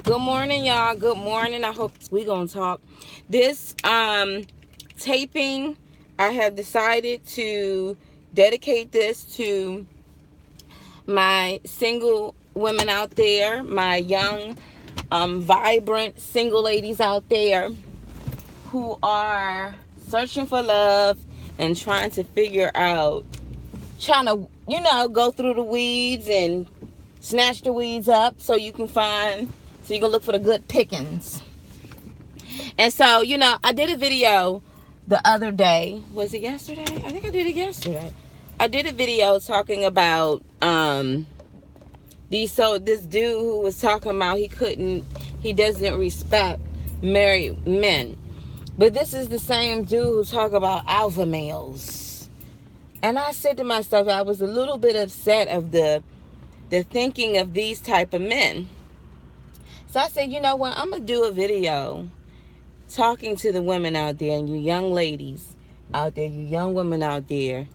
Good morning, y'all. Good morning. I hope we gonna talk. This taping, I have decided to dedicate this to my single women out there, my young, vibrant single ladies out there who are searching for love and trying to figure out, trying to, go through the weeds and snatch the weeds up so you can look for the good pickings. And so, I did a video the other day. Was it yesterday? I think I did it yesterday. I did a video talking about this dude who was talking about he doesn't respect married men. But this is the same dude who talk about alpha males. And I said to myself, I was a little bit upset of the thinking of these type of men. So I said, you know what, I'm gonna do a video talking to the women out there and you young ladies out there, you young women out there,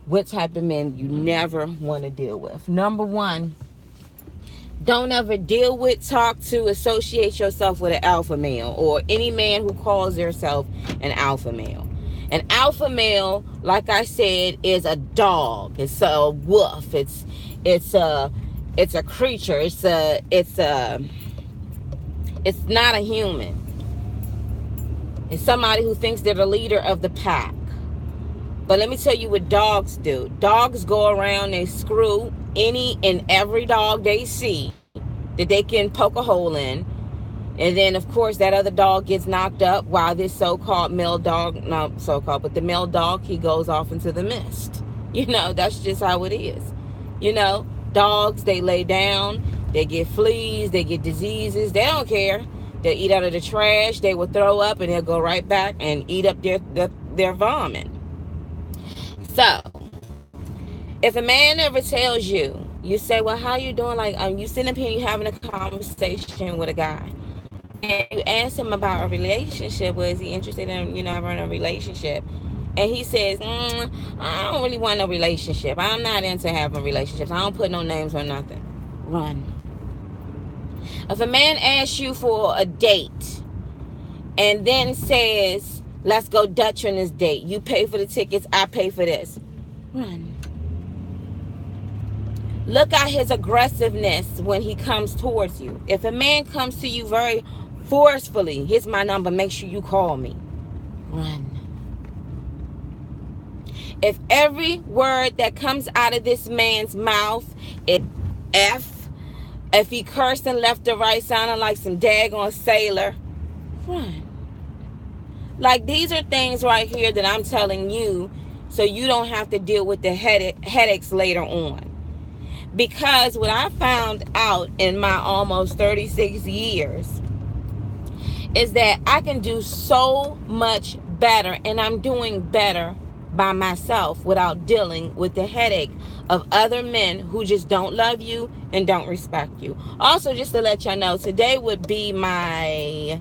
what type of men you never want to deal with. Number one, don't ever deal with, talk to, associate yourself with an alpha male or any man who calls himself an alpha male. An alpha male, like I said, is a dog. It's a wolf. It's a creature. It's not a human. It's somebody who thinks they're the leader of the pack. But let me tell you what dogs do. Dogs go around, they screw any and every dog they see that they can poke a hole in. And then, of course, that other dog gets knocked up while this so-called male dog, not so-called, but the male dog, he goes off into the mist. That's just how it is. Dogs, they lay down, they get fleas, they get diseases. They don't care. They'll eat out of the trash. They will throw up and they'll go right back and eat up their vomit. So, if a man ever tells you, you say, well, how you doing? Like, you sitting up here, you having a conversation with a guy. And you ask him about a relationship. Well, is he interested in, having a relationship? And he says, I don't really want no relationship. I'm not into having relationships. I don't put no names or nothing. Run. If a man asks you for a date and then says, let's go Dutch on this date. You pay for the tickets, I pay for this. Run. Look at his aggressiveness when he comes towards you. If a man comes to you very forcefully, here's my number, make sure you call me. Run. If every word that comes out of this man's mouth is F, if he cursed and left or right sounding like some daggone sailor, run. Like, these are things right here that I'm telling you so you don't have to deal with the headaches later on. Because what I found out in my almost 36 years is that I can do so much better, and I'm doing better by myself without dealing with the headache of other men who just don't love you and don't respect you. Also, just to let y'all know, today would be my...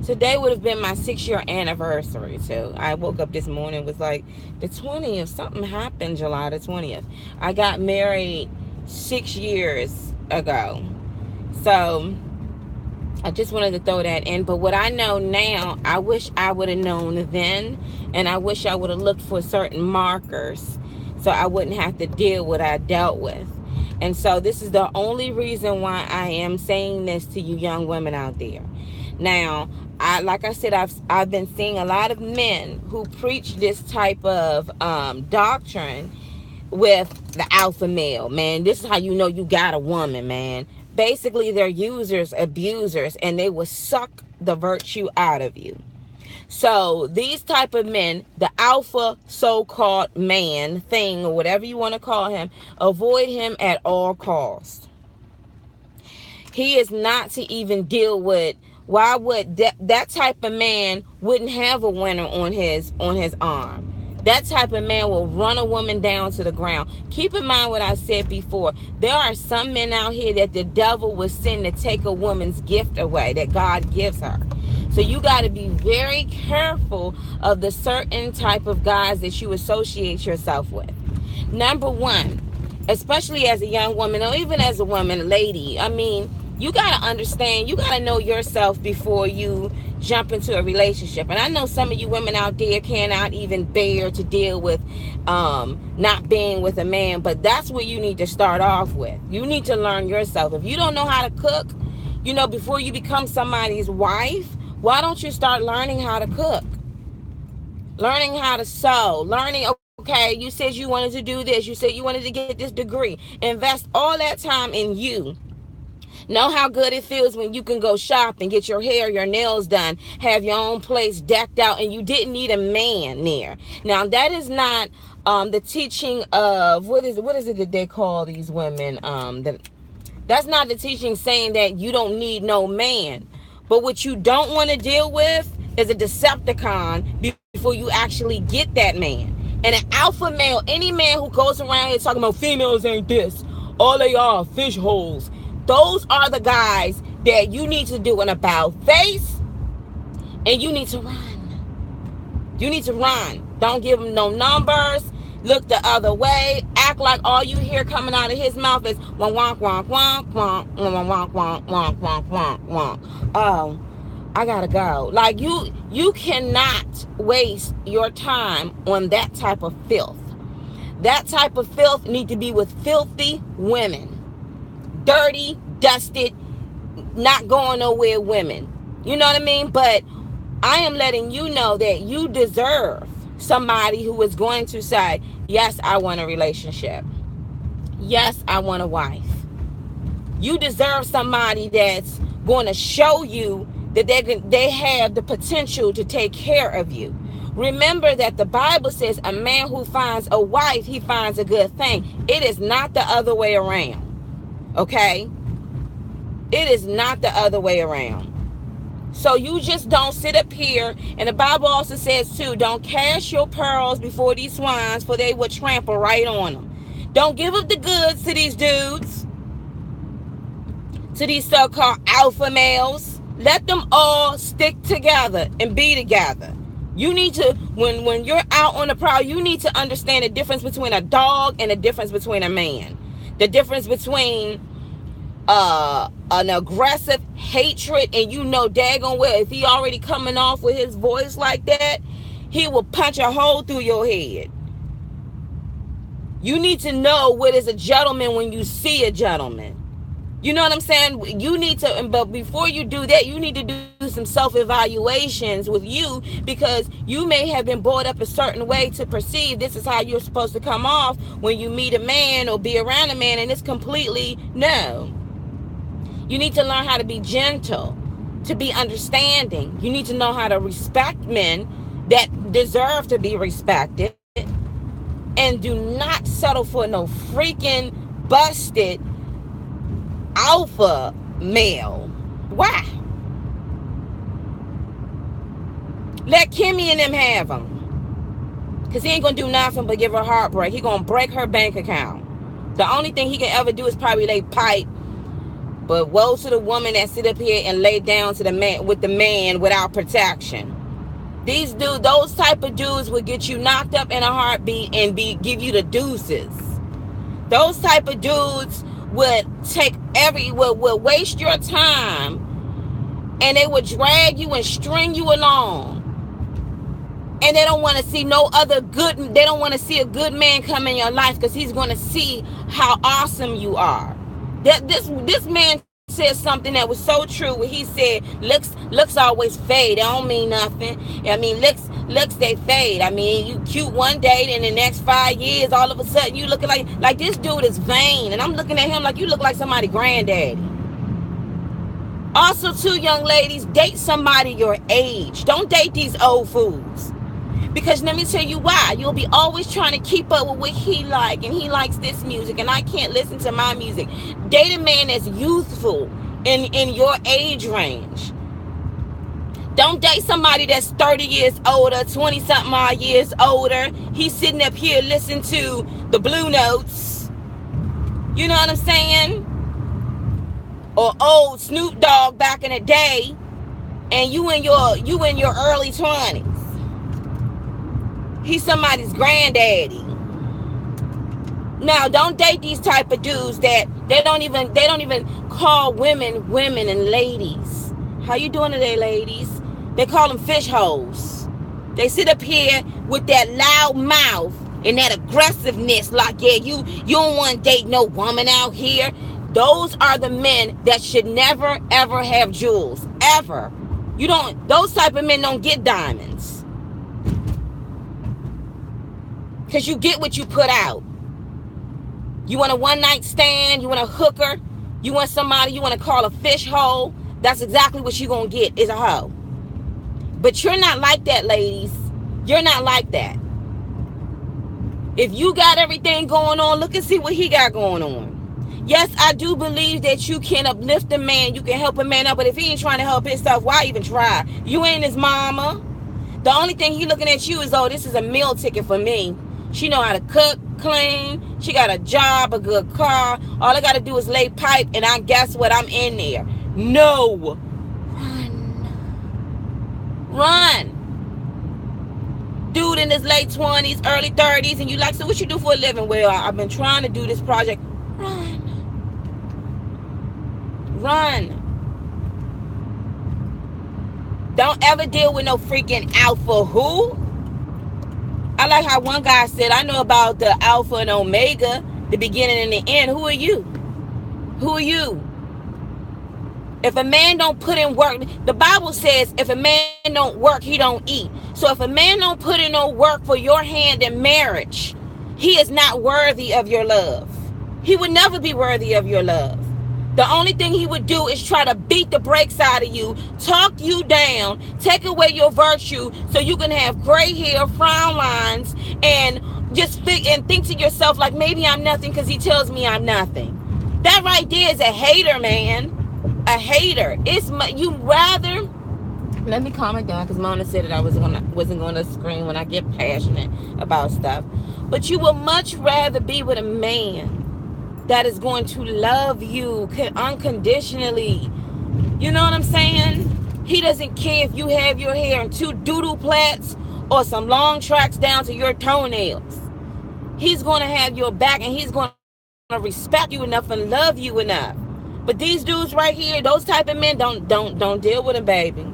Today would have been my 6-year anniversary too. I woke up this morning, was like the 20th. Something happened July the 20th. I got married 6 years ago. So I just wanted to throw that in. But what I know now, I wish I would have known then. And I wish I would have looked for certain markers so I wouldn't have to deal with what I dealt with. And so this is the only reason why I am saying this to you young women out there. Now, like I said, I've been seeing a lot of men who preach this type of doctrine with the alpha male. Man, this is how you know you got a woman, man. Basically, they're users, abusers, and they will suck the virtue out of you. So these type of men, the alpha so-called man thing, or whatever you want to call him, avoid him at all costs. He is not to even deal with. Why would that type of man wouldn't have a winner on his arm? That type of man will run a woman down to the ground. Keep in mind what I said before. There are some men out here that the devil will send to take a woman's gift away that God gives her. So you got to be very careful of the certain type of guys that you associate yourself with. Number one, especially as a young woman or even as a woman, lady. I mean, you got to understand, you got to know yourself before you jump into a relationship. And I know some of you women out there cannot even bear to deal with not being with a man, but that's where you need to start off with. You need to learn yourself. If you don't know how to cook, before you become somebody's wife, why don't you start learning how to cook? Learning how to sew, learning, okay, you said you wanted to do this, you said you wanted to get this degree. Invest all that time in you. Know how good it feels when you can go shop and get your hair, your nails done, have your own place decked out, and you didn't need a man there. Now, that is not the teaching of, what is it that they call these women? That's not the teaching saying that you don't need no man. But what you don't want to deal with is a Decepticon before you actually get that man. And an alpha male, any man who goes around here talking about females ain't this, all they are fish holes. Those are the guys that you need to do an about face, and you need to run. You need to run. Don't give them no numbers. Look the other way. Act like all you hear coming out of his mouth is wonk, wonk, wonk, wonk, wonk, wonk, wonk, wonk, wonk, wonk, wonk. Oh, I gotta go. Like, you cannot waste your time on that type of filth. That type of filth need to be with filthy women. Dirty, dusted, not going nowhere women. You know what I mean? But I am letting you know that you deserve somebody who is going to say, yes, I want a relationship. Yes, I want a wife. You deserve somebody that's going to show you that they have the potential to take care of you. Remember that the Bible says a man who finds a wife, he finds a good thing. It is not the other way around. Okay? It is not the other way around. So you just don't sit up here. And the Bible also says too, don't cast your pearls before these swines, for they will trample right on them. Don't give up the goods to these dudes, to these so-called alpha males. Let them all stick together and be together. You need to, when you're out on the prowl, you need to understand the difference between a dog and the difference between a man. The difference between an aggressive hatred, and daggone well, if he already coming off with his voice like that, he will punch a hole through your head. You need to know what is a gentleman when you see a gentleman. You know what I'm saying? You need to, but before you do that, you need to do some self-evaluations with you, because you may have been brought up a certain way to perceive this is how you're supposed to come off when you meet a man or be around a man, and it's completely no. You need to learn how to be gentle, to be understanding. You need to know how to respect men that deserve to be respected, and do not settle for no freaking busted alpha male. Why? Let Kimmy and them have them, because he ain't gonna do nothing but give her heartbreak. He gonna break her bank account. The only thing he can ever do is probably lay pipe. But woe to the woman that sit up here and lay down to the man with the man without protection. These dudes, those type of dudes will get you knocked up in a heartbeat and give you the deuces. Those type of dudes would would waste your time, and they would drag you and string you along. And they don't want to see they don't want to see a good man come in your life, because he's going to see how awesome you are. This man said something that was so true when he said, looks always fade. It don't mean nothing. I mean, looks they fade. I mean, you cute one day, and the next 5 years, all of a sudden you looking like this dude is vain. And I'm looking at him like you look like somebody's granddaddy. Also, too, young ladies, date somebody your age. Don't date these old fools. Because let me tell you why. You'll be always trying to keep up with what he like, and he likes this music, and I can't listen to my music. Date a man that's youthful in your age range. Don't date somebody that's 30 years older, 20-something odd years older. He's sitting up here listening to the Blue Notes. You know what I'm saying? Or old Snoop Dogg back in the day, and you in your early 20s. He's somebody's granddaddy. Now, don't date these type of dudes that they don't even call women women and ladies. How you doing today, ladies? They call them fish holes. They sit up here with that loud mouth and that aggressiveness, like, yeah, you don't want to date no woman out here. Those are the men that should never ever have jewels, ever. You don't. Those type of men don't get diamonds, because you get what you put out. You want a one night stand, you want a hooker, you want somebody you want to call a fish hole. That's exactly what you're gonna get, is a hoe. But you're not like that, ladies. You're not like that. If you got everything going on, look and see what he got going on. Yes, I do believe that you can uplift a man, you can help a man up, but if he ain't trying to help himself, why even try? You ain't his mama. The only thing he looking at you is, oh, this is a meal ticket for me. She know how to cook, clean, she got a job, a good car. All I gotta do is lay pipe, and I guess what? I'm in there. No. Run. Dude in his late 20s, early 30s, and you like, so what you do for a living? Well, I've been trying to do this project. Run. Don't ever deal with no freaking alpha who. I like how one guy said, I know about the alpha and omega, the beginning and the end. Who are you? Who are you? If a man don't put in work, the Bible says if a man don't work, he don't eat. So if a man don't put in no work for your hand in marriage, he is not worthy of your love. He would never be worthy of your love. The only thing he would do is try to beat the brakes out of you, talk you down, take away your virtue so you can have gray hair, frown lines, and just think to yourself like, maybe I'm nothing because he tells me I'm nothing. That right there is a hater, man. A hater. It's you rather. Let me calm it down, because Mona said that I wasn't gonna scream when I get passionate about stuff. But you will much rather be with a man that is going to love you unconditionally. You know what I'm saying? He doesn't care if you have your hair in 2 doodle plaits or some long tracks down to your toenails. He's going to have your back, and he's going to respect you enough and love you enough. But these dudes right here, those type of men, don't deal with them, baby.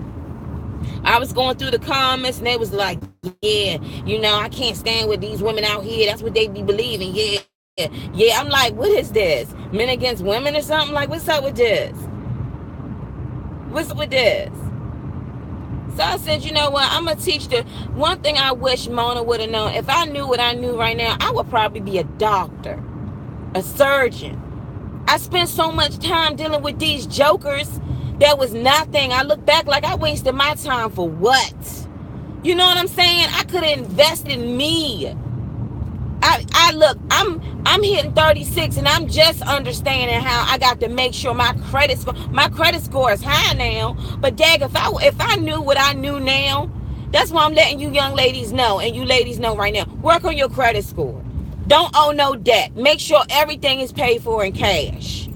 I was going through the comments, and they was like, yeah, you know, I can't stand with these women out here. That's what they be believing. Yeah. I'm like, what is this? Men against women or something? Like, what's up with this? What's up with this? So I said, you know what? I'm going to teach the one thing I wish Mona would have known. If I knew what I knew right now, I would probably be a doctor, a surgeon. I spent so much time dealing with these jokers that was nothing. I look back like I wasted my time for what? You know what I'm saying? I could have invested in me. I look, I'm hitting 36, and I'm just understanding how I got to make sure my credit score is high now. But dag, if I knew what I knew now, that's why I'm letting you young ladies know, and you ladies know right now. Work on your credit score. Don't owe no debt. Make sure everything is paid for in cash.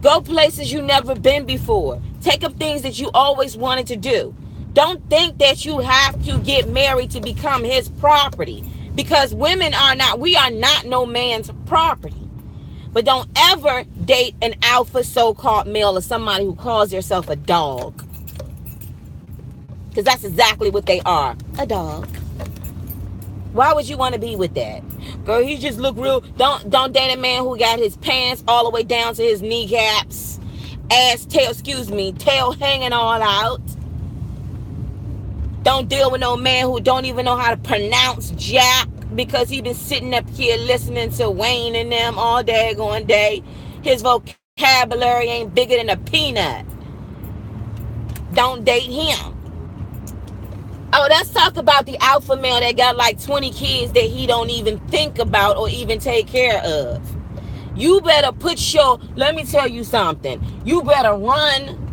Go places you never been before. Take up things that you always wanted to do. Don't think that you have to get married to become his property, because we are not no man's property. But don't ever date an alpha so-called male or somebody who calls yourself a dog, because that's exactly what they are, a dog. Why would you want to be with that? Girl, he just look real. Don't date a man who got his pants all the way down to his kneecaps, tail hanging all out. Don't deal with no man who don't even know how to pronounce Jack, because he been sitting up here listening to Wayne and them all daggone day. His vocabulary ain't bigger than a peanut. Don't date him. Oh, let's talk about the alpha male that got like 20 kids that he don't even think about or even take care of. You better let me tell you something. You better run.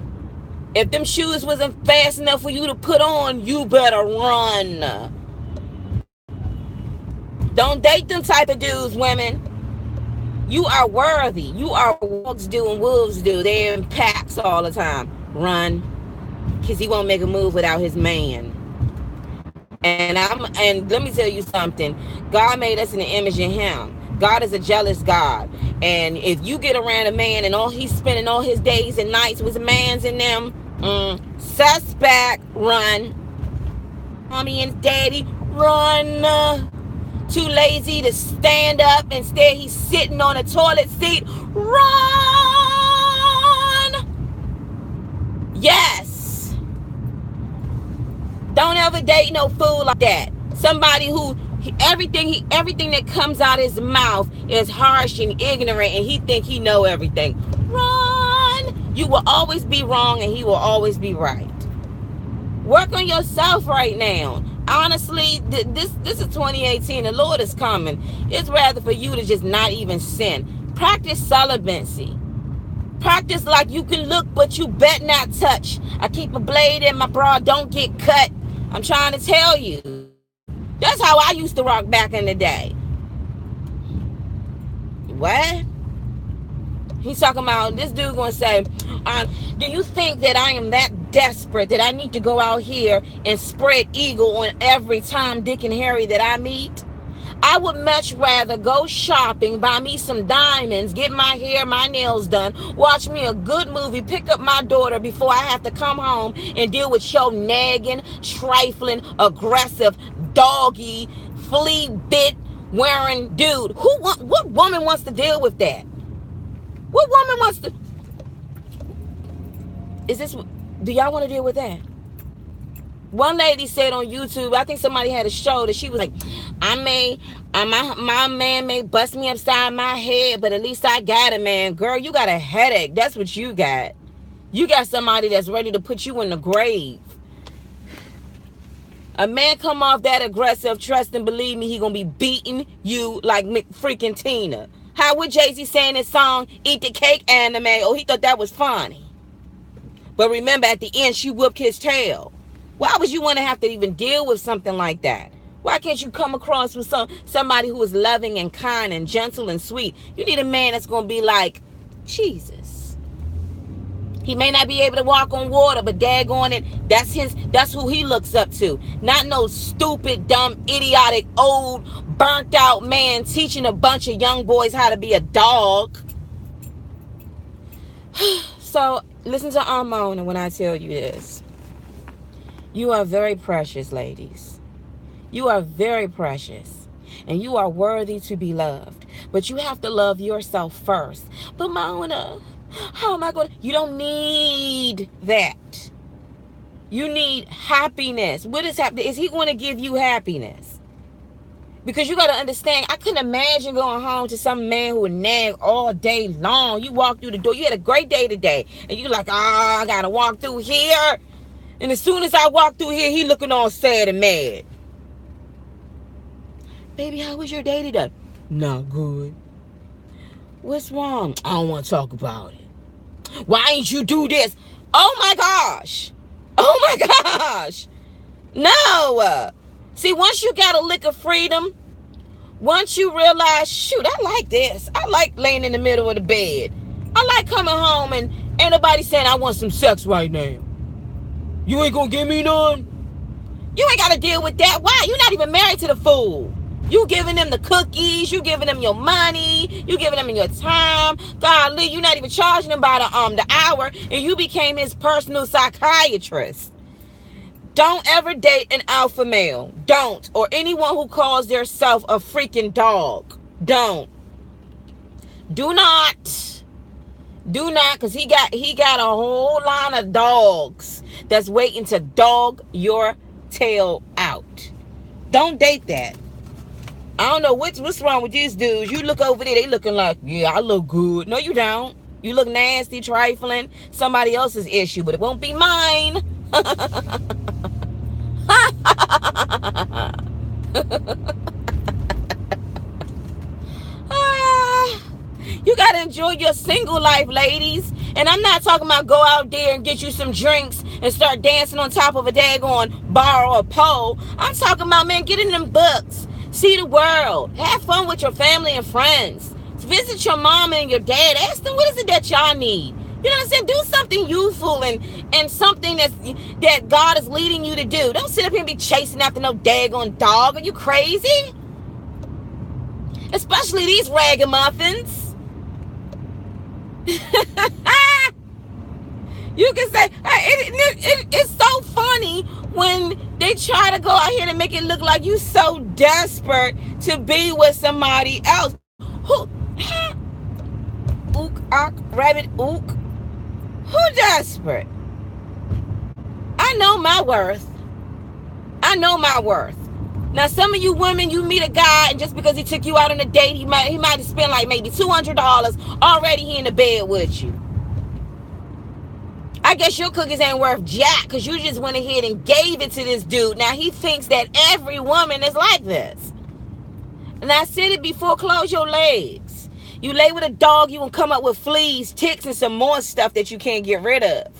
If them shoes wasn't fast enough for you to put on, you better run. Don't date them type of dudes, women. You are worthy. You are what dogs do and wolves do. They're in packs all the time. Run. Because he won't make a move without his man. And let me tell you something. God made us in the image of him. God is a jealous God. And if you get around a man and all he's spending all his days and nights with mans in them, suspect, run. Mommy and daddy, run. Too lazy to stand up. Instead, he's sitting on a toilet seat. Run! Yes. Don't ever date no fool like that. Somebody who everything that comes out of his mouth is harsh and ignorant, and he think he know everything. Run! You will always be wrong, and he will always be right. Work on yourself right now. Honestly, this is 2018. The Lord is coming. It's rather for you to just not even sin. Practice celibacy. Practice like you can look, but you bet not touch. I keep a blade in my bra, don't get cut. I'm trying to tell you. That's how I used to rock back in the day. What? He's talking about, this dude gonna say, do you think that I am that desperate that I need to go out here and spread eagle on every Tom, Dick, and Harry that I meet? I would much rather go shopping, buy me some diamonds, get my hair, my nails done, watch me a good movie, pick up my daughter before I have to come home and deal with your nagging, trifling, aggressive, doggy, flea bit wearing dude. What woman wants to deal with that? What woman wants to? Do y'all want to deal with that? One lady said on YouTube, I think somebody had a show that she was like, my man may bust me upside my head, but at least I got a man. Girl, you got a headache. That's what you got. You got somebody that's ready to put you in the grave. A man come off that aggressive, trust and believe me, he gonna be beating you like freaking Tina. How would Jay-Z saying his song, Eat the Cake Anime? Oh, he thought that was funny. But remember, at the end, she whooped his tail. Why would you want to have to even deal with something like that? Why can't you come across with somebody who is loving and kind and gentle and sweet? You need a man that's going to be like Jesus. He may not be able to walk on water, but daggone it, that's who he looks up to. Not no stupid, dumb, idiotic, old, burnt out man teaching a bunch of young boys how to be a dog. So listen to Armona when I tell you this. You are very precious, ladies. You are very precious. And you are worthy to be loved. But you have to love yourself first. But Mona, how am I going to? You don't need that. You need happiness. What is happening? Is he going to give you happiness? Because you got to understand, I couldn't imagine going home to some man who would nag all day long. You walk through the door. You had a great day today. And you're like, I got to walk through here. And as soon as I walk through here, he looking all sad and mad. Baby, how was your day today? Not good. What's wrong? I don't want to talk about it. Why ain't you do this? Oh my gosh. Oh my gosh. No. See, once you got a lick of freedom, once you realize, shoot, I like this. I like laying in the middle of the bed. I like coming home and ain't nobody saying I want some sex right now. You ain't gonna give me none? You ain't gotta deal with that. Why? You're not even married to the fool. You giving them the cookies, you giving them your money, you giving them your time. Golly, you're not even charging them by the hour, and you became his personal psychiatrist. Don't ever date an alpha male. Don't. Or anyone who calls theirself a freaking dog. Don't. Do not. Do not, because he got a whole line of dogs that's waiting to dog your tail out. Don't date that. I don't know what's wrong with these dudes. You look over there, they looking like, yeah, I look good. No, you don't. You look nasty, trifling. Somebody else's issue, but it won't be mine. You gotta enjoy your single life, ladies. And I'm not talking about go out there and get you some drinks and start dancing on top of a daggone bar or a pole. I'm talking about, man, get in them books. See the world. Have fun with your family and friends. Visit your mom and your dad. Ask them, what is it that y'all need? You know what I'm saying? Do something youthful and something that God is leading you to do. Don't sit up here and be chasing after no daggone dog. Are you crazy? especially these ragamuffins. You can say it's so funny when they try to go out here and make it look like you so desperate to be with somebody else. Who? Ook, ook, rabbit, ook. Who desperate? I know my worth. I know my worth. Now, some of you women, you meet a guy, and just because he took you out on a date, he might have spent like maybe $200 already. He in the bed with you. I guess your cookies ain't worth jack because you just went ahead and gave it to this dude. Now, he thinks that every woman is like this. And I said it before, close your legs. You lay with a dog, you will come up with fleas, ticks, and some more stuff that you can't get rid of.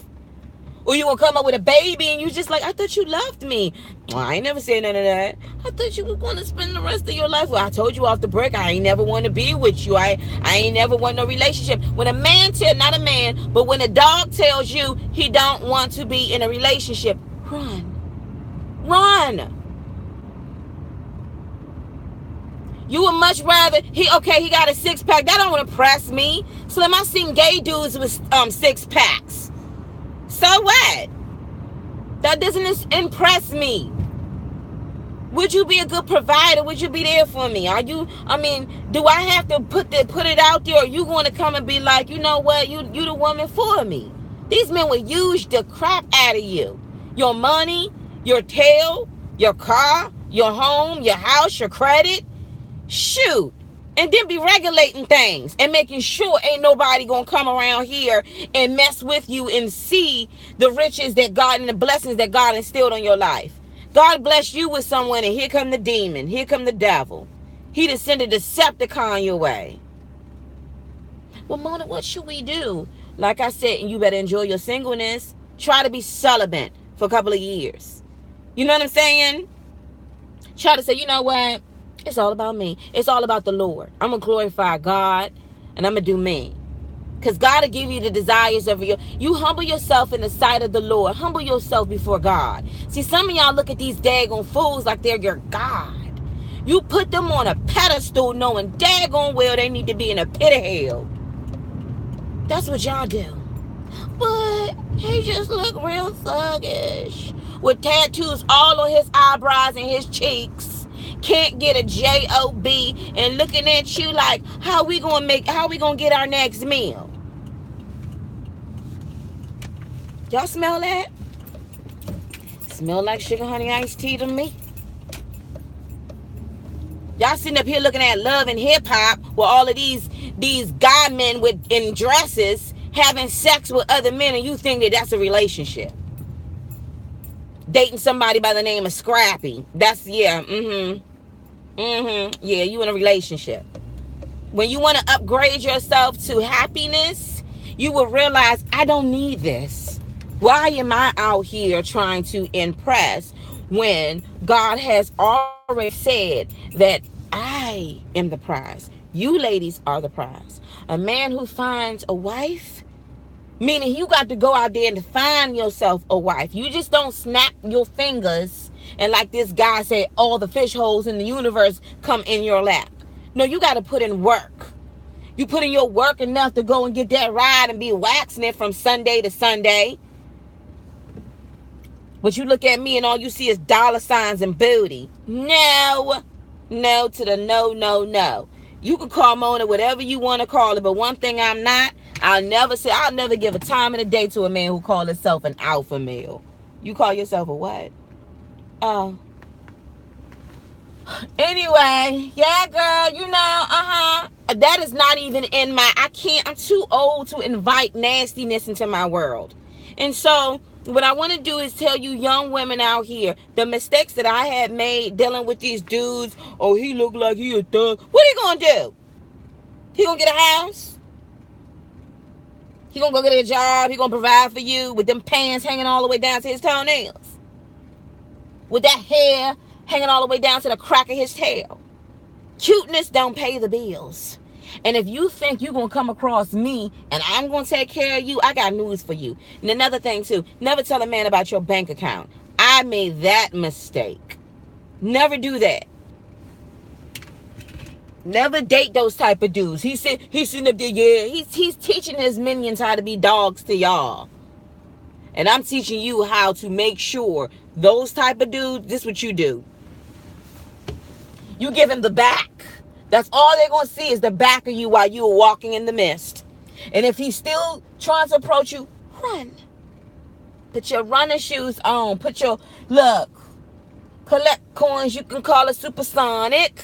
Or you will come up with a baby and you just like, I thought you loved me. Well, I ain't never said none of that. I thought you were going to spend the rest of your life. Well, I told you off the break, I ain't never want to be with you. I ain't never want no relationship. When a man not a man, but when a dog tells you he don't want to be in a relationship, run. Run. You would much rather, he got a six-pack. That don't impress me. Slim, I seen gay dudes with six-packs. So what? That doesn't impress me. Would you be a good provider? Would you be there for me? Do I have to put it out there, or you going to come and be like, you know what, you the woman for me? These men will use the crap out of you. Your money, your tail, your car, your home, your house, your credit. Shoot. And then be regulating things and making sure ain't nobody gonna come around here and mess with you and see the riches that God and the blessings that God instilled on your life. God bless you with someone, and here come the demon. Here come the devil. He done sent a Decepticon your way. Well, Mona, what should we do? Like I said, you better enjoy your singleness. Try to be celibate for a couple of years. You know what I'm saying? Try to say, you know what? It's all about me. It's all about the Lord. I'm going to glorify God, and I'm going to do me. Because God will give you the desires of you humble yourself in the sight of the Lord. Humble yourself before God. See, some of y'all look at these daggone fools like they're your God. You put them on a pedestal knowing daggone well they need to be in a pit of hell. That's what y'all do. But he just look real thuggish. With tattoos all on his eyebrows and his cheeks. Can't get a job and looking at you like, how we gonna get our next meal? Y'all smell that? Smell like sugar honey iced tea to me. Y'all sitting up here looking at Love and Hip Hop with all of these guy men in dresses having sex with other men, and you think that that's a relationship. Dating somebody by the name of Scrappy. That's, yeah, yeah, you in a relationship. When you want to upgrade yourself to happiness, you will realize, I don't need this. Why am I out here trying to impress when God has already said that I am the prize? You ladies are the prize. A man who finds a wife, meaning you got to go out there and find yourself a wife. You just don't snap your fingers and, like this guy said, all the fish holes in the universe come in your lap. No, you got to put in work. You put in your work enough to go and get that ride and be waxing it from Sunday to Sunday. But you look at me and all you see is dollar signs and booty. No. No to the no, no, no. You can call Mona whatever you want to call it, but one thing I'm not, I'll never give a time in the day to a man who calls himself an alpha male. You call yourself a what? Oh. Anyway, yeah, girl, that is not even in I'm too old to invite nastiness into my world. And so, what I want to do is tell you young women out here, the mistakes that I had made dealing with these dudes. Oh, he look like he a thug. What he gonna do? He gonna get a house? He gonna go get a job? He gonna provide for you with them pants hanging all the way down to his toenails? With that hair hanging all the way down to the crack of his tail? Cuteness don't pay the bills. And if you think you're going to come across me and I'm going to take care of you, I got news for you. And another thing too, never tell a man about your bank account. I made that mistake. Never do that. Never date those type of dudes. He's sitting up there, yeah. He's teaching his minions how to be dogs to y'all. And I'm teaching you how to make sure those type of dudes, this is what you do. You give him the back. That's all they're going to see is the back of you while you are walking in the mist. And if he's still trying to approach you, run. Put your running shoes on. Look, collect coins. You can call it supersonic.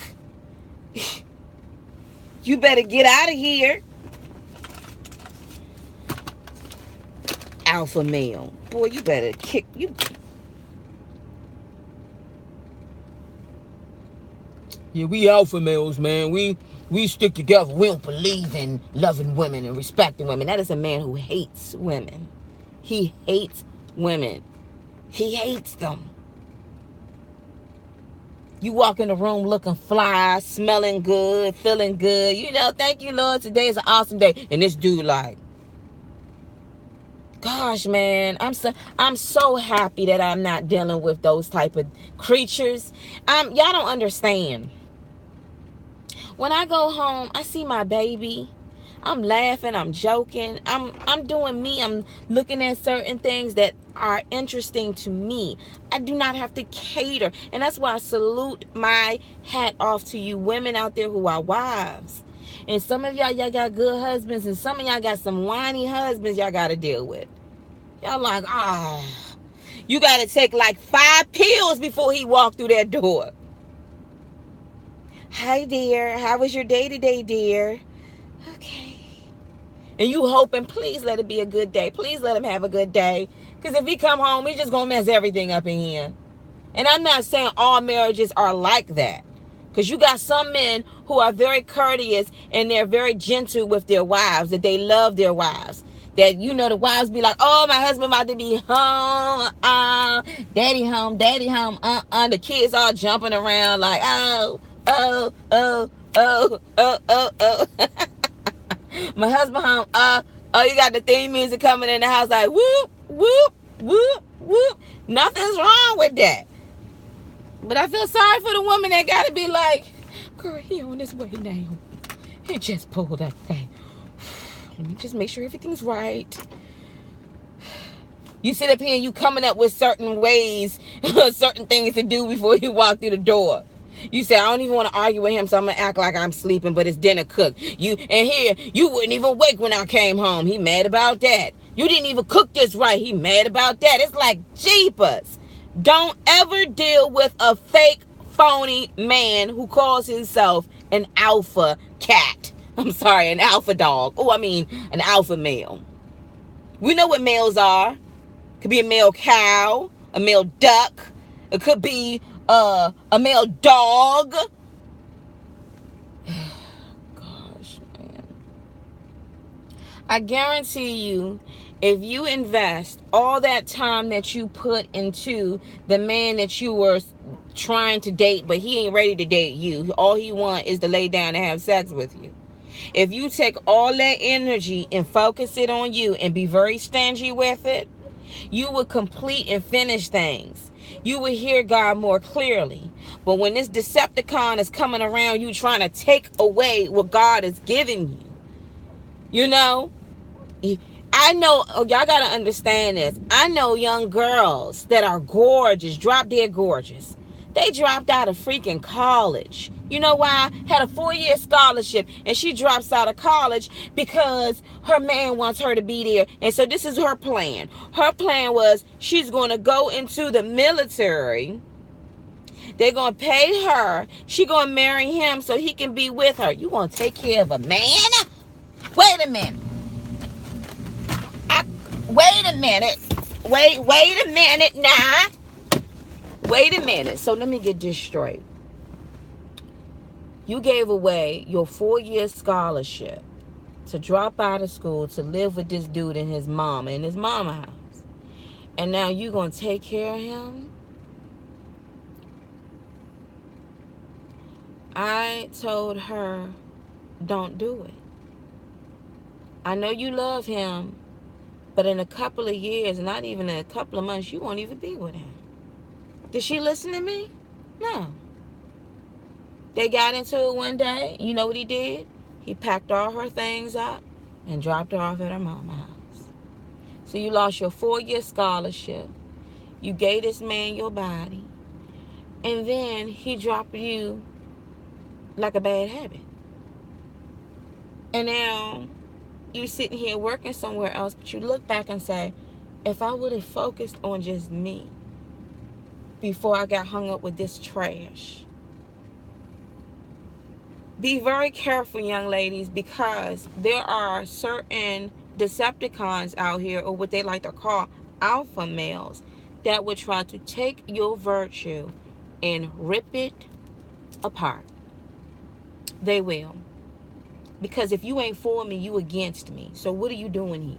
You better get out of here. Alpha male. Boy, you better kick. Yeah, we alpha males, man. We stick together. We don't believe in loving women and respecting women. That is a man who hates women. He hates women. He hates them. You walk in the room looking fly, smelling good, feeling good. You know, thank you, Lord. Today is an awesome day. And this dude like, gosh, man, I'm so happy that I'm not dealing with those type of creatures. Y'all don't understand. When I go home, I see my baby. I'm laughing, I'm joking, I'm doing me. I'm looking at certain things that are interesting to me. I do not have to cater. And that's why I salute my hat off to you women out there who are wives. And some of y'all got good husbands, and some of y'all got some whiny husbands y'all got to deal with. Y'all like, you got to take like 5 pills before he walked through that door. Hi, dear. How was your day today, dear? Okay. And you hoping, please let it be a good day. Please let him have a good day. Because if he come home, he's just going to mess everything up in here. And I'm not saying all marriages are like that. Because you got some men who are very courteous and they're very gentle with their wives, that they love their wives. That, you know, the wives be like, oh, my husband about to be home. Daddy home, daddy home. The kids all jumping around like, oh. My husband home. You got the theme music coming in the house like whoop, whoop, whoop, whoop. Nothing's wrong with that. But I feel sorry for the woman that got to be like, girl, he on his way now. He just pulled that thing. Let me just make sure everything's right. You sit up here and you coming up with certain ways, certain things to do before you walk through the door. You say, I don't even want to argue with him, so I'm going to act like I'm sleeping, but it's dinner cooked. You wouldn't even wake when I came home. He mad about that. You didn't even cook this right. He mad about that. It's like, jeepers. Don't ever deal with a fake, phony man who calls himself an alpha cat. I'm sorry, an alpha dog. An alpha male. We know what males are. Could be a male cow, a male duck. It could be a male dog. Gosh, man. I guarantee you, if you invest all that time that you put into the man that you were trying to date, but he ain't ready to date you, all he want is to lay down and have sex with you. If you take all that energy and focus it on you and be very stingy with it, you will complete and finish things. You will hear God more clearly. But when this Decepticon is coming around you trying to take away what God is giving you, you know, I know, y'all got to understand this. I know young girls that are gorgeous, drop dead gorgeous. They dropped out of freaking college. You know why? Had a 4-year scholarship and she drops out of college because her man wants her to be there. And so this is her plan. Her plan was she's going to go into the military. They're going to pay her. She's going to marry him so he can be with her. You want to take care of a man? Wait a minute. Wait a minute. Wait a minute now. Wait a minute. So let me get this straight. You gave away your 4-year scholarship to drop out of school to live with this dude and his mama in his mama house. And now you going to take care of him? I told her, don't do it. I know you love him, but in a couple of years, not even in a couple of months, you won't even be with him. Did she listen to me? No. They got into it one day. You know what he did? He packed all her things up and dropped her off at her mama's house. So you lost your 4-year scholarship. You gave this man your body. And then he dropped you like a bad habit. And now you're sitting here working somewhere else, but you look back and say, if I would have focused on just me before I got hung up with this trash. Be very careful, young ladies, because there are certain Decepticons out here, or what they like to call alpha males, that would try to take your virtue and rip it apart. They will. Because if you ain't for me, you against me. So what are you doing here?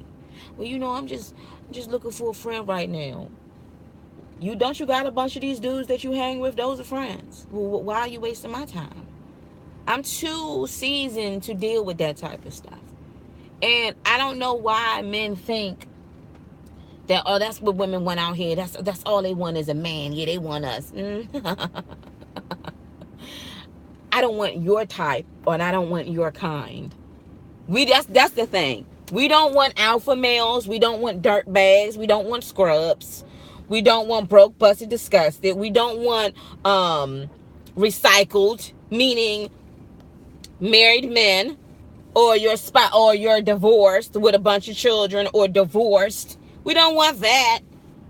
Well, I'm just looking for a friend right now. You got a bunch of these dudes that you hang with? Those are friends. Well, why are you wasting my time? I'm too seasoned to deal with that type of stuff. And I don't know why men think that, oh, that's what women want out here. That's all they want is a man. Yeah, they want us. I don't want your type, and I don't want your kind. That's the thing. We don't want alpha males. We don't want dirt bags. We don't want scrubs. We don't want broke, busted, disgusted. We don't want recycled, meaning married men, or you're divorced with a bunch of children, or divorced. We don't want that.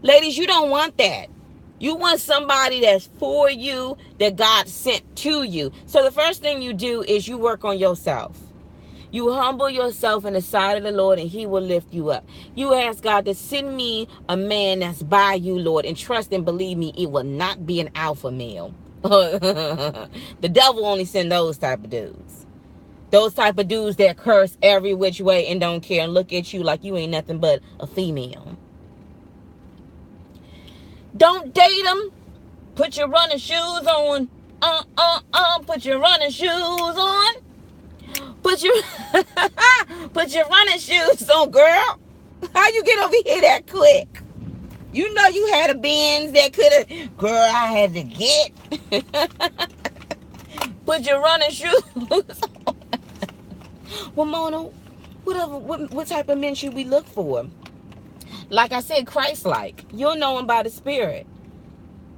Ladies, you don't want that. You want somebody that's for you, that God sent to you. So the first thing you do is you work on yourself. You humble yourself in the sight of the Lord, and he will lift you up. You ask God to send me a man that's by you, Lord, and trust and believe me, it will not be an alpha male. The devil only send those type of dudes. Those type of dudes that curse every which way and don't care and look at you like you ain't nothing but a female. Don't date them. Put your running shoes on. Put your running shoes on. Put your running shoes on, girl. How you get over here that quick? You know you had a Benz that could have. Girl, I had to get. Put your running shoes on. Well, Mona, what type of men should we look for? Like I said, Christ-like. You'll know him by the Spirit.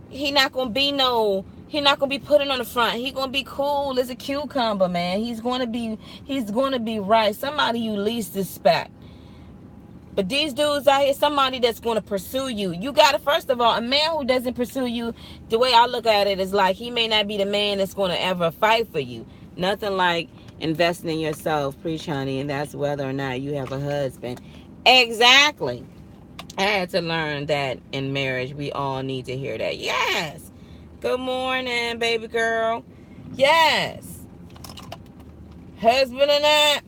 He not gonna be putting on the front. He gonna be cool as a cucumber, man. He's gonna be right. Somebody you least suspect. But these dudes out here, somebody that's gonna pursue you. You gotta, first of all, a man who doesn't pursue you, the way I look at it is like he may not be the man that's gonna ever fight for you. Nothing like investing in yourself, preach, honey, and that's whether or not you have a husband. Exactly. I had to learn that in marriage. We all need to hear that. Yes. Good morning, baby girl. Yes. Husband or not,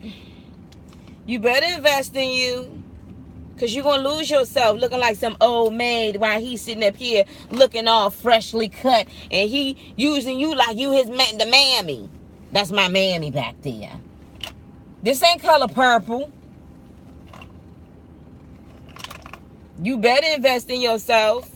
you better invest in you. Because you're going to lose yourself looking like some old maid while he's sitting up here looking all freshly cut. And he using you like you the mammy. That's my mammy back there. This ain't color purple. You better invest in yourself.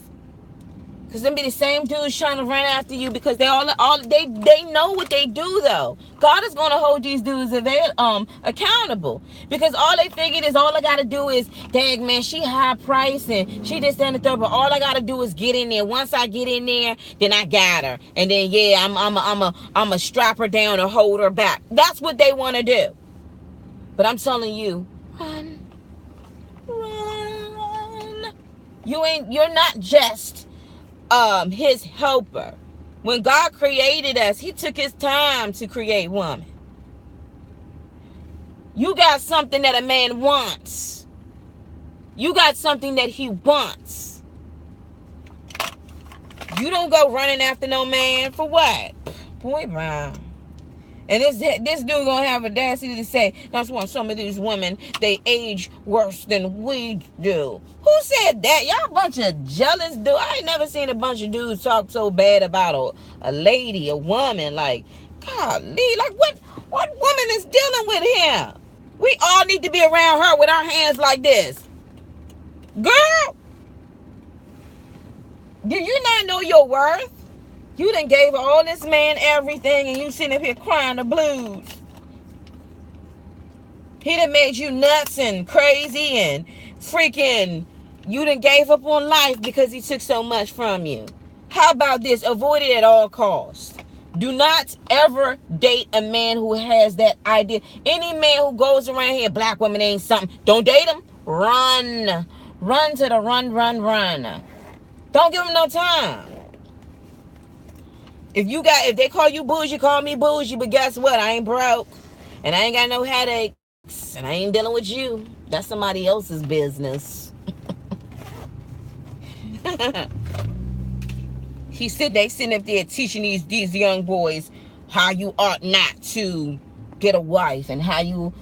Because them be the same dudes trying to run after you because they know what they do though. God is going to hold these dudes accountable. Because all they figured is all I got to do is, dang man, she high price and she just stand the third, but all I got to do is get in there. Once I get in there, then I got her. And then yeah, I'm a strap her down or hold her back. That's what they want to do. But I'm telling you, run. You're not just his helper. When God created us, he took his time to create woman. You got something that a man wants. You got something that he wants. You don't go running after no man for what? Boy, Brown. And this dude gonna have audacity to say, that's why some of these women, they age worse than we do. Who said that? Y'all a bunch of jealous dudes. I ain't never seen a bunch of dudes talk so bad about a lady, a woman. Like, golly, like what woman is dealing with him? We all need to be around her with our hands like this. Girl, do you not know your worth? You done gave all this man everything and you sitting up here crying the blues. He done made you nuts and crazy and freaking, you done gave up on life because he took so much from you. How about this? Avoid it at all costs. Do not ever date a man who has that idea. Any man who goes around here, black women ain't something, don't date him. Run. Run to the run. Don't give him no time. If they call you bougie, call me bougie, but guess what? I ain't broke. And I ain't got no headaches. And I ain't dealing with you. That's somebody else's business. They sitting up there teaching these young boys how you ought not to get a wife and how you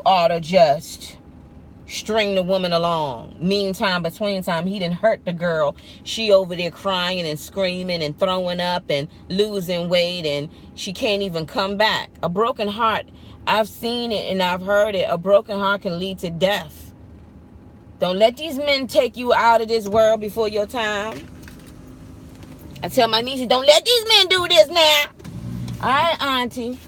ought to just string the woman along. Meantime, between time, he done hurt the girl. She over there crying and screaming and throwing up and losing weight, and she can't even come back. A broken heart, I've seen it and I've heard it. A broken heart can lead to death. Don't let these men take you out of this world before your time. I tell my nieces, don't let these men do this now. All right, auntie.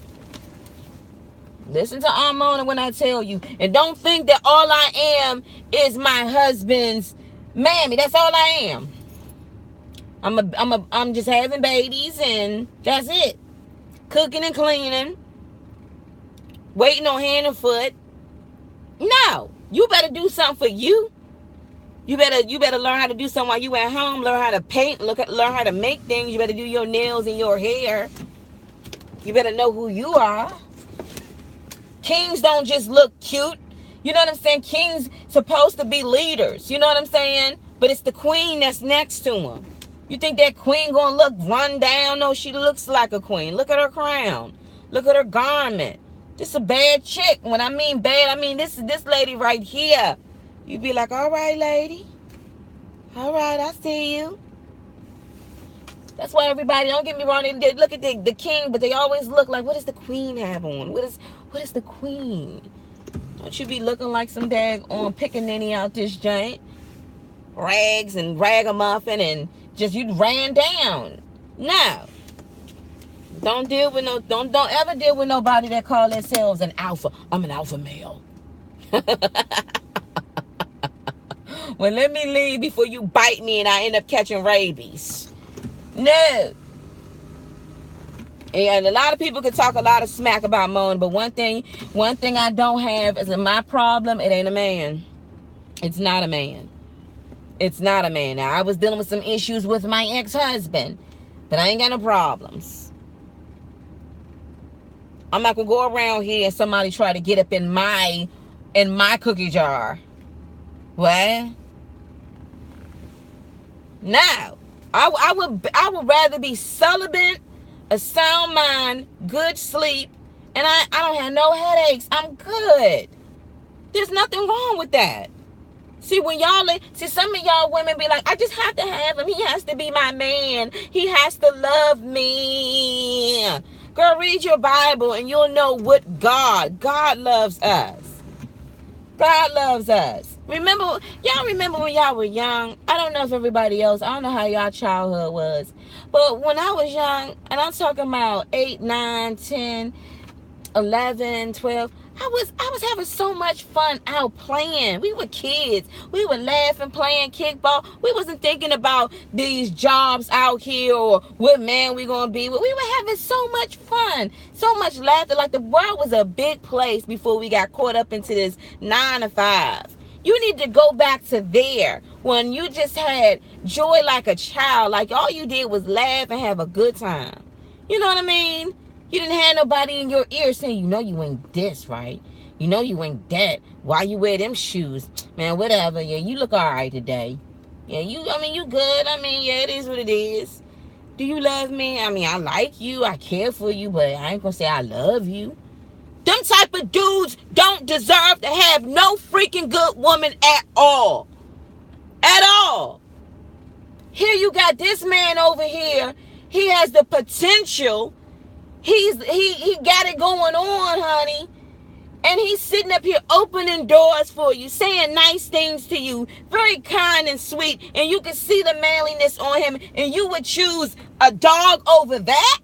Listen to Armona when I tell you. And don't think that all I am is my husband's mammy. That's all I am. I'm just having babies and that's it. Cooking and cleaning. Waiting on hand and foot. No. You better do something for you. You better learn how to do something while you at home. Learn how to paint. Learn how to make things. You better do your nails and your hair. You better know who you are. Kings don't just look cute. You know what I'm saying? Kings supposed to be leaders. You know what I'm saying? But it's the queen that's next to him. You think that queen gonna look run down? No, she looks like a queen. Look at her crown. Look at her garment. This is a bad chick. When I mean bad, I mean this lady right here. You be like, all right, lady. All right, I see you. That's why everybody, don't get me wrong, they look at the king, but they always look like, what does the queen have on? What is the queen? Don't you be looking like some daggone pickaninny out this joint? Rags and ragamuffin and just you ran down. No. Don't ever deal with nobody that call themselves an alpha. I'm an alpha male. Well, let me leave before you bite me and I end up catching rabies. No. And a lot of people can talk a lot of smack about Mona, but one thing I don't have is my problem. It ain't a man. It's not a man. It's not a man. Now, I was dealing with some issues with my ex-husband, but I ain't got no problems. I'm not gonna go around here and somebody try to get up in my cookie jar. What? No. I would rather be celibate, a sound mind, good sleep, and I don't have no headaches. I'm good. There's nothing wrong with that. See, some of y'all women be like, I just have to have him. He has to be my man. He has to love me. Girl, read your Bible and you'll know what God loves us. God loves us. Y'all remember when y'all were young? I don't know if everybody else, I don't know how y'all childhood was. But when I was young, and I'm talking about 8, 9, 10, 11, 12, I was having so much fun out playing. We were kids. We were laughing, playing kickball. We wasn't thinking about these jobs out here or what man we gonna be with. We were having so much fun, so much laughter. Like the world was a big place before we got caught up into this 9 to 5. You need to go back to there when you just had joy like a child. Like all you did was laugh and have a good time. You know what I mean? You didn't have nobody in your ear saying, you know you ain't this, right? You know you ain't that. Why you wear them shoes? Man, whatever. Yeah, you look all right today. Yeah, you good. Yeah, it is what it is. Do you love me? I like you. I care for you, but I ain't gonna say I love you. Them type of dudes don't deserve to have no freaking good woman at all. At all. Here you got this man over here. He has the potential. He got it going on, honey. And he's sitting up here opening doors for you, saying nice things to you, very kind and sweet. And you can see the manliness on him. And you would choose A dog over that?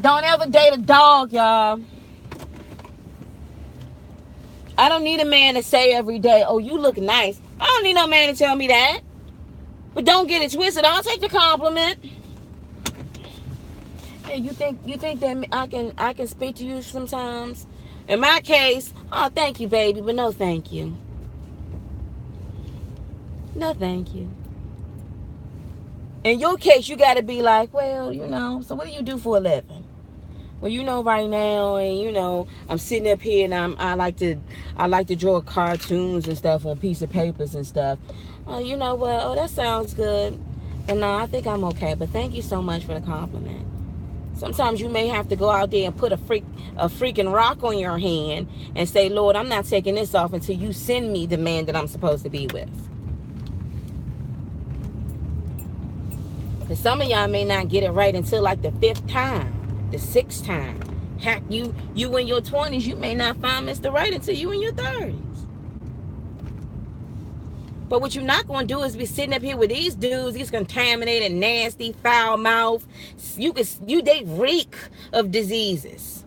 Don't ever date a dog, y'all. I don't need a man to say every day, oh, you look nice. I don't need no man to tell me that. But don't get it twisted. I'll take the compliment. Hey, you think that I can speak to you sometimes? In my case, oh, thank you, baby, but no thank you. No thank you. In your case, you got to be like, well, so what do you do for a living? Well, right now, and I'm sitting up here, and I like to draw cartoons and stuff on piece of papers and stuff. You know what? Oh, that sounds good. But no, I think I'm okay. But thank you so much for the compliment. Sometimes you may have to go out there and put a freaking rock on your hand and say, Lord, I'm not taking this off until you send me the man that I'm supposed to be with. Because some of y'all may not get it right until like the 5th time, the 6th time. Heck, you in your 20s, you may not find Mr. Right until you in your 30s. But what you're not going to do is be sitting up here with these dudes, these contaminated, nasty, foul mouth. They reek of diseases.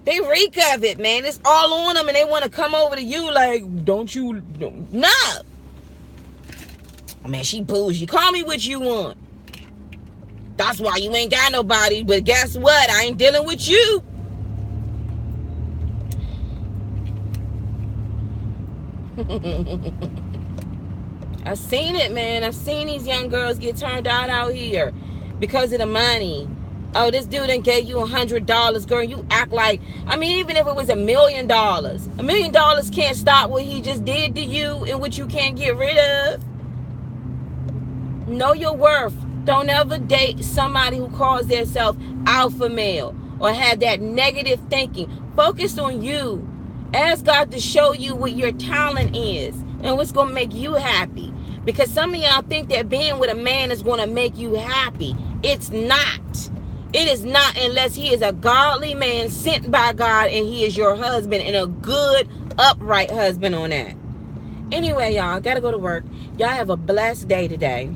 They reek of it, man. It's all on them, and they want to come over to you like, don't you? No. Man, she bougie. Call me what you want. That's why you ain't got nobody. But guess what? I ain't dealing with you. I've seen it, man. I've seen these young girls get turned out here because of the money. Oh, this dude done gave you $100, girl. You act like, even if it was $1 million, $1 million can't stop what he just did to you and what you can't get rid of. Know your worth. Don't ever date somebody who calls themselves alpha male or have that negative thinking. Focus on you. Ask God to show you what your talent is and what's going to make you happy. Because some of y'all think that being with a man is going to make you happy. It's not. It is not, unless he is a godly man sent by God and he is your husband, and a good, upright husband on that. Anyway, y'all, got to go to work. Y'all have a blessed day today.